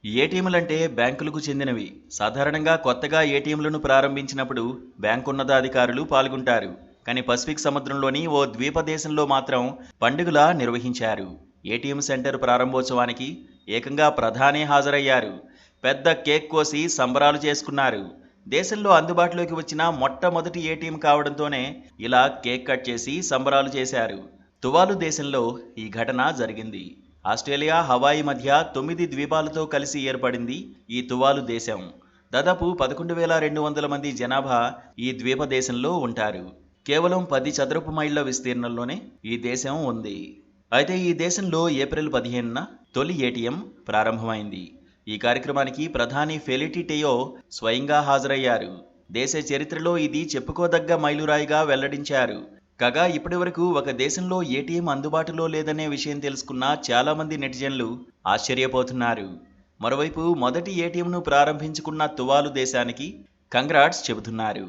ఏటీఎంలంటే బ్యాంకులకు చెందినవి. సాధారణంగా కొత్తగా ఏటీఎంలను ప్రారంభించినప్పుడు బ్యాంకు ఉన్నతాధికారులు పాల్గొంటారు. కానీ పసిఫిక్ సముద్రంలోని ఓ ద్వీప దేశంలో మాత్రం పండుగలా నిర్వహించారు. ఏటీఎం సెంటర్ ప్రారంభోత్సవానికి ఏకంగా ప్రధానే హాజరయ్యారు. పెద్ద కేక్ కోసి సంబరాలు చేసుకున్నారు. దేశంలో అందుబాటులోకి వచ్చిన మొట్టమొదటి ఏటీఎం కావడంతోనే ఇలా కేక్ కట్ చేసి సంబరాలు చేశారు. తువాలు దేశంలో ఈ ఘటన జరిగింది. ఆస్ట్రేలియా, హవాయి మధ్య 9 ద్వీపాలతో కలిసి ఏర్పడింది ఈ తువాలు దేశం. దాదాపు 11,200 మంది జనాభా ఈ ద్వీప దేశంలో ఉంటారు. కేవలం 10 చదరపు మైళ్ళ విస్తీర్ణంలోనే ఈ దేశం ఉంది. అయితే ఈ దేశంలో ఏప్రిల్ 15న తొలి ఏటీఎం ప్రారంభమైంది. ఈ కార్యక్రమానికి ప్రధాని ఫెలిటి టెయో స్వయంగా హాజరయ్యారు. దేశ చరిత్రలో ఇది చెప్పుకోదగ్గ మైలురాయిగా వెల్లడించారు. కాగా ఇప్పటివరకు ఒక దేశంలో ఏటీఎం అందుబాటులో లేదనే విషయం తెలుసుకున్న చాలామంది నెటిజన్లు ఆశ్చర్యపోతున్నారు. మరోవైపు మొదటి ఏటీఎంను ప్రారంభించుకున్న తువాలు దేశానికి కంగ్రాట్స్ చెబుతున్నారు.